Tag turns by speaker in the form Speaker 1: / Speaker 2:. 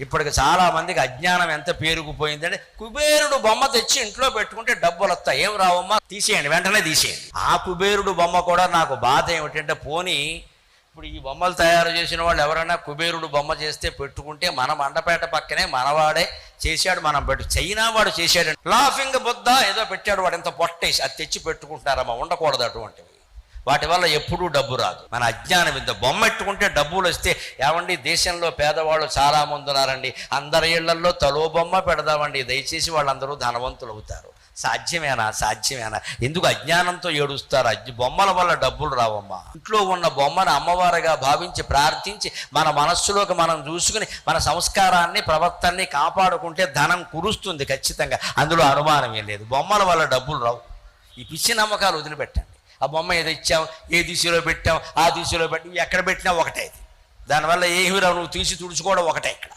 Speaker 1: ఇప్పటికి చాలా మందికి అజ్ఞానం ఎంత పేరుకుపోయిందంటే కుబేరుడు బొమ్మ తెచ్చి ఇంట్లో పెట్టుకుంటే డబ్బులు వస్తాయి. ఏం రావమ్మా, తీసేయండి, వెంటనే తీసేయండి. ఆ కుబేరుడు బొమ్మ కూడా నాకు బాధ ఏమిటంటే, పోనీ ఇప్పుడు ఈ బొమ్మలు తయారు చేసిన వాళ్ళు ఎవరైనా కుబేరుడు బొమ్మ చేస్తే పెట్టుకుంటే, మన మండపేట పక్కనే మనవాడే చేశాడు, మనం చైనా వాడు చేశాడు, లాఫింగ్ బుద్ధ ఏదో పెట్టాడు వాడు, ఎంత పొట్టేసి అది తెచ్చి పెట్టుకుంటారమ్మా. ఉండకూడదు అటువంటివి, వాటి వల్ల ఎప్పుడూ డబ్బు రాదు. మన అజ్ఞానం ఇంత. బొమ్మ పెట్టుకుంటే డబ్బులు వస్తే, ఏమండి దేశంలో పేదవాళ్ళు చాలామంది ఉన్నారండి, అందరి ఇళ్లలో తలో బొమ్మ పెడదామండి, దయచేసి వాళ్ళందరూ ధనవంతులు అవుతారు. సాధ్యమేనా? సాధ్యమేనా? ఎందుకు అజ్ఞానంతో ఏడుస్తారు? బొమ్మల వల్ల డబ్బులు రావమ్మా. ఇంట్లో ఉన్న బొమ్మను అమ్మవారిగా భావించి ప్రార్థించి మన మనస్సులోకి మనం చూసుకుని మన సంస్కారాన్ని ప్రవర్తనని కాపాడుకుంటే ధనం కురుస్తుంది ఖచ్చితంగా, అందులో అనుమానమే లేదు. బొమ్మల వల్ల డబ్బులు రావు. ఈ పిచ్చి నమ్మకాలు వదిలిపెట్టండి. ఆ బొమ్మ ఏదో ఇచ్చాం, ఏ దిశలో పెట్టాం, ఆ దిశలో పెట్టి ఎక్కడ పెట్టినా ఒకటే. దానివల్ల ఏమి రావు, నువ్వు తీసి తుడుచుకోవడం ఒకటే. ఇక్కడ